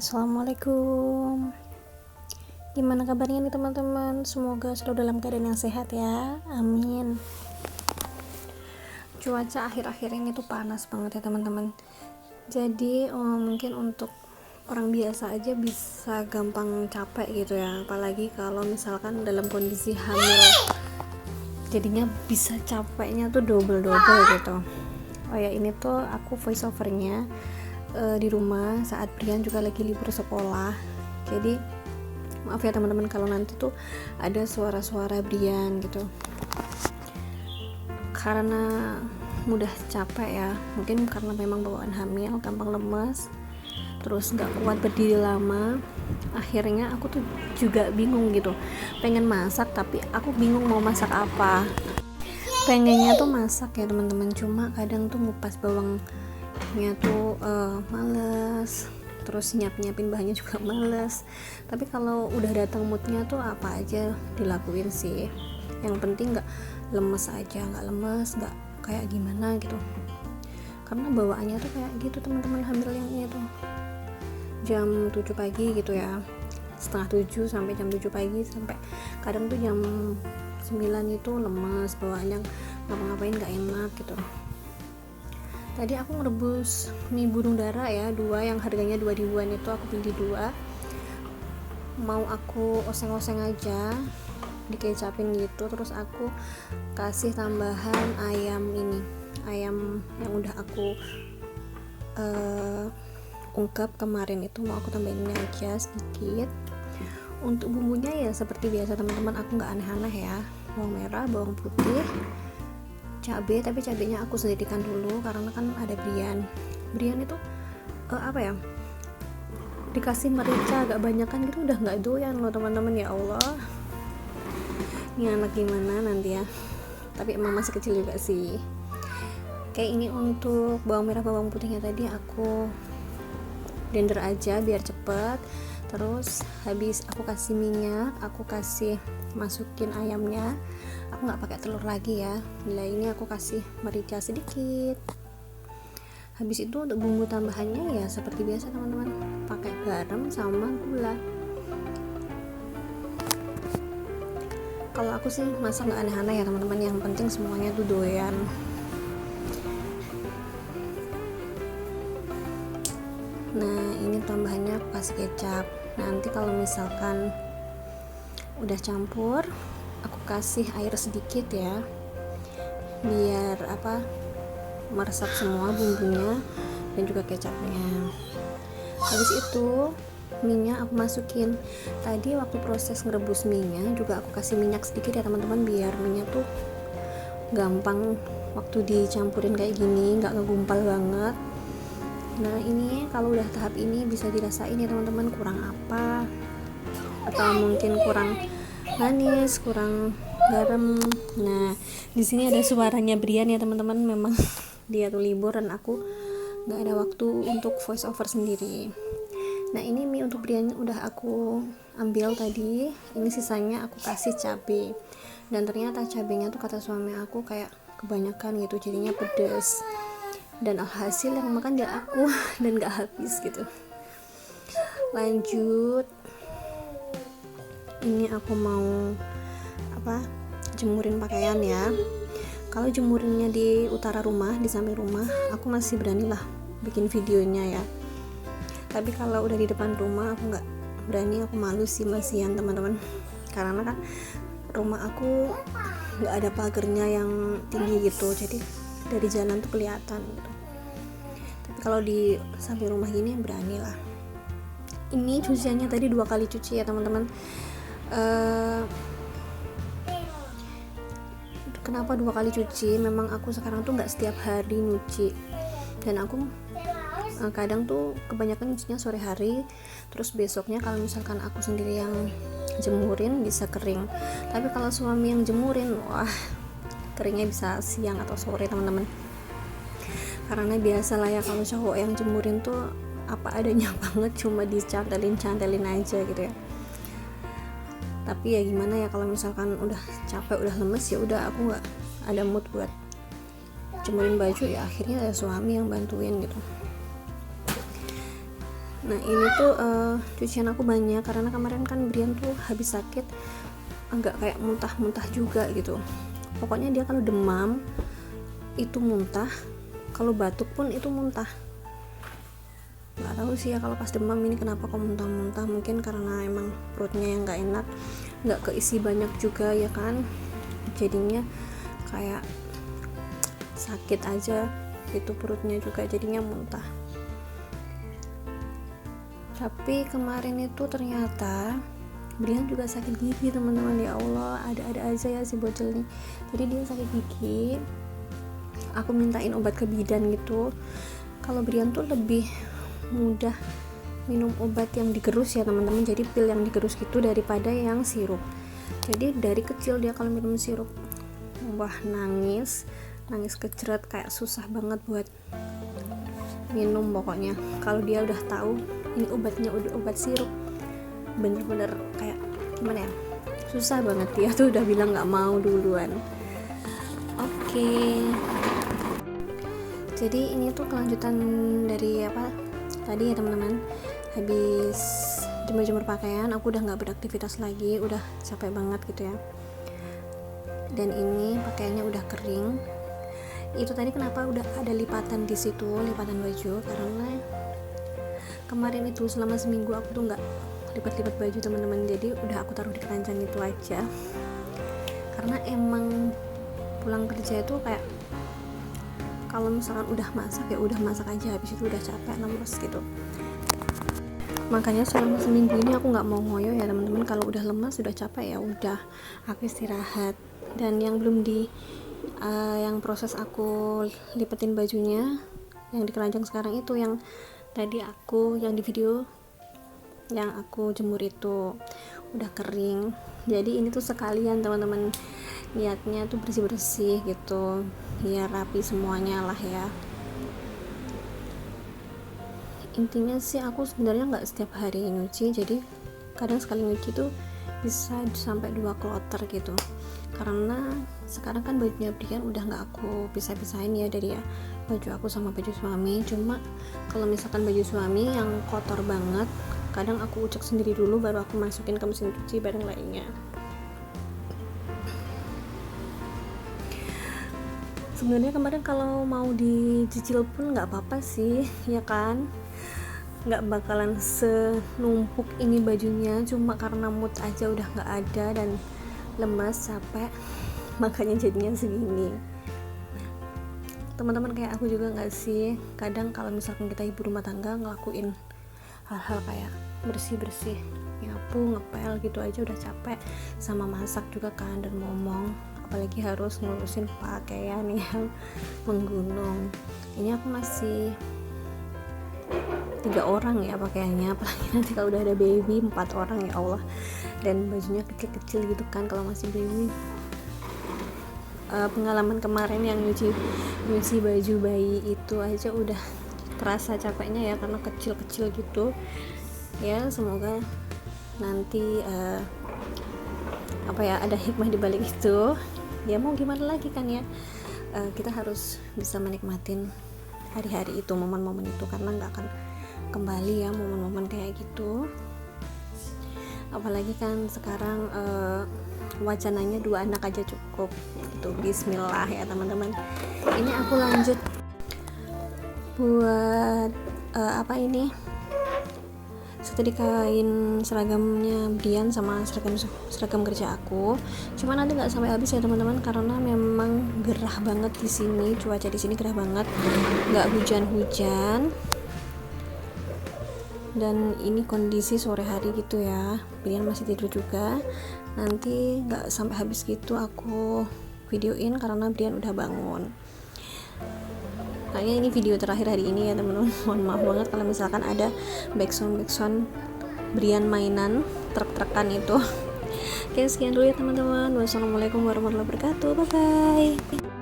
Assalamualaikum. Gimana kabarnya nih teman-teman? Semoga selalu dalam keadaan yang sehat ya. Amin. Cuaca akhir-akhir ini tuh panas banget ya teman-teman. Jadi mungkin untuk orang biasa aja bisa gampang capek gitu ya. Apalagi kalau misalkan dalam kondisi hamil. Jadinya bisa capeknya tuh double-double gitu. Oh ya, ini tuh aku voice overnya di rumah saat Brian juga lagi libur sekolah. Jadi maaf ya teman-teman kalau nanti tuh ada suara-suara Brian gitu, karena mudah capek ya, mungkin karena memang bawaan hamil, gampang lemes, terus nggak kuat berdiri lama. Akhirnya aku tuh juga bingung gitu, pengen masak tapi aku bingung mau masak apa. Pengennya tuh masak ya teman-teman, cuma kadang tuh ngupas bawangnya tuh males, terus nyiapin bahannya juga males. Tapi kalau udah datang moodnya tuh apa aja dilakuin sih, yang penting nggak lemes aja, nggak lemes, nggak kayak gimana gitu, karena bawaannya tuh kayak gitu teman-teman. Hamil yang ini tuh jam 7 pagi gitu ya, setengah 7 sampai jam 7 pagi, sampai kadang tuh jam 9 itu lemes, bawaannya ngapa-ngapain nggak enak gitu. Tadi aku ngerebus mie burung dara ya, 2 yang harganya 2 ribuan itu aku beli 2. Mau aku oseng-oseng aja, dikecapin gitu, terus aku kasih tambahan ayam ini, ayam yang udah aku ungkep kemarin itu, mau aku tambahin ini aja sedikit. Untuk bumbunya ya seperti biasa teman-teman, aku nggak aneh-aneh ya, bawang merah, bawang putih, cabai, tapi cabainya aku sendirikan dulu karena kan ada Brian itu apa ya, dikasih merica agak banyak kan gitu, udah nggak doyan loh teman-teman. Ya Allah, ini anak gimana nanti ya, tapi emang masih kecil juga sih. Kayak ini untuk bawang merah bawang putihnya tadi aku blender aja biar cepet. Terus habis aku kasih minyak, aku kasih masukin ayamnya, aku nggak pakai telur lagi ya. Bila ini aku kasih merica sedikit. Habis itu untuk bumbu tambahannya ya seperti biasa teman-teman, pakai garam sama gula. Kalau aku sih masak nggak aneh-aneh ya teman-teman, yang penting semuanya tuh doyan. Nah ini tambahannya aku kasih kecap. Nanti kalau misalkan udah campur, aku kasih air sedikit ya, biar apa, meresap semua bumbunya dan juga kecapnya. Habis itu minyak aku masukin. Tadi waktu proses ngerebus minyak juga aku kasih minyak sedikit ya teman-teman, biar minyak tuh gampang waktu dicampurin kayak gini, nggak ngegumpal banget. Nah ini kalau udah tahap ini bisa dirasain ya teman-teman, kurang apa, atau mungkin kurang manis, kurang garam. Nah di sini ada suaranya Brian ya teman-teman, memang dia tuh libur dan aku nggak ada waktu untuk voice over sendiri. Nah ini mie untuk Brian udah aku ambil tadi, ini sisanya aku kasih cabai, dan ternyata cabainya tuh kata suami aku kayak kebanyakan gitu, jadinya pedes, dan alhasil yang makan dia aku dan gak habis gitu. Lanjut, ini aku mau jemurin pakaian ya. Kalau jemurinnya di utara rumah, di samping rumah, aku masih berani lah bikin videonya ya. Tapi kalau udah di depan rumah aku nggak berani, aku malu sih masihan teman-teman, karena kan rumah aku nggak ada pagernya yang tinggi gitu, jadi dari jalan tuh kelihatan gitu. Tapi kalau di samping rumah gini berani lah. Ini cuciannya tadi 2 kali cuci ya teman-teman. Kenapa 2 kali cuci? Memang aku sekarang tuh nggak setiap hari nyuci, dan aku kadang tuh kebanyakan nyucinya sore hari, terus besoknya kalau misalkan aku sendiri yang jemurin bisa kering. Tapi kalau suami yang jemurin, wah keringnya bisa siang atau sore teman-teman, karena biasalah ya kalau cowok yang jemurin tuh apa adanya banget, cuma dicantelin aja gitu ya. Tapi ya gimana ya, kalau misalkan udah capek, udah lemes, ya udah aku nggak ada mood buat jemurin baju, ya akhirnya ada suami yang bantuin gitu. Nah ini tuh cucian aku banyak karena kemarin kan Brian tuh habis sakit agak kayak muntah-muntah juga gitu. Pokoknya dia kalau demam itu muntah, kalau batuk pun itu muntah. Nggak tahu sih ya kalau pas demam ini kenapa kok muntah-muntah, mungkin karena emang perutnya yang nggak enak, nggak keisi banyak juga ya kan, jadinya kayak sakit aja gitu perutnya juga, jadinya muntah. Tapi kemarin itu ternyata Brian juga sakit gigi teman-teman, ya Allah ada-ada aja ya si bocil nih. Jadi dia sakit gigi, aku mintain obat ke bidan gitu. Kalau Brian tuh lebih mudah minum obat yang digerus ya teman-teman, jadi pil yang digerus gitu daripada yang sirup. Jadi dari kecil dia kalau minum sirup wah nangis keceret, kayak susah banget buat minum. Pokoknya kalau dia udah tahu ini obatnya udah obat sirup, bener-bener kayak gimana ya, susah banget, dia tuh udah bilang nggak mau duluan. Oke. Jadi ini tuh kelanjutan dari apa tadi ya teman-teman. Habis jemur pakaian, aku udah nggak beraktivitas lagi, udah capek banget gitu ya. Dan ini pakaiannya udah kering. Itu tadi kenapa udah ada lipatan di situ, lipatan baju, karena kemarin itu selama seminggu aku tuh nggak lipat-lipat baju teman-teman, jadi udah aku taruh di keranjang itu aja. Karena emang pulang kerja itu kayak kalau misalkan udah masak ya udah masak aja, habis itu udah capek lemes gitu. Makanya selama seminggu ini aku nggak mau ngoyo ya teman-teman, kalau udah lemas udah capek ya udah aku istirahat. Dan yang belum yang proses aku lipetin bajunya yang di keranjang sekarang itu yang tadi aku yang di video yang aku jemur itu udah kering. Jadi ini tuh sekalian teman-teman, niatnya tuh bersih-bersih gitu biar rapi semuanya lah ya. Intinya sih aku sebenarnya nggak setiap hari nyuci, jadi kadang sekali nyuci tuh bisa sampai 2 kloter gitu. Karena sekarang kan bajunya Brian udah nggak aku pisah-pisahin ya dari ya baju aku sama baju suami. Cuma kalau misalkan baju suami yang kotor banget, kadang aku ucek sendiri dulu baru aku masukin ke mesin cuci bareng lainnya. Sebenarnya kemarin kalau mau dicicil pun nggak apa-apa sih ya kan, nggak bakalan senumpuk ini bajunya, cuma karena mood aja udah nggak ada dan lemas capek makanya jadinya segini. Teman-teman kayak aku juga nggak sih, kadang kalau misalkan kita ibu rumah tangga ngelakuin hal-hal kayak bersih-bersih, nyapu, ngepel gitu aja udah capek, sama masak juga kan dan ngomong, apalagi harus ngurusin pakaian yang menggunung. Ini aku masih 3 orang ya pakaiannya, apalagi nanti kalau udah ada baby 4 orang ya Allah, dan bajunya kecil-kecil gitu kan kalau masih baby. Pengalaman kemarin yang nyuci baju bayi itu aja udah terasa capeknya ya karena kecil-kecil gitu ya. Semoga nanti ada hikmah di balik itu ya, mau gimana lagi kan ya, kita harus bisa menikmatin hari-hari itu, momen-momen itu, karena nggak akan kembali ya momen-momen kayak gitu. Apalagi kan sekarang wacananya 2 anak aja cukup gitu. Bismillah ya teman-teman. Ini aku lanjut buat setrikain seragamnya Brian sama seragam kerja aku. Cuma nanti nggak sampai habis ya teman-teman, karena memang gerah banget di sini, cuaca di sini gerah banget, nggak hujan-hujan. Dan ini kondisi sore hari gitu ya, Brian masih tidur juga. Nanti nggak sampai habis gitu aku videoin karena Brian udah bangun. Kayaknya ini video terakhir hari ini ya teman-teman. Mohon maaf banget kalau misalkan ada backsound Brian mainan truk-trukan itu. Oke, sekian dulu ya teman-teman. Wassalamualaikum warahmatullahi wabarakatuh. Bye bye.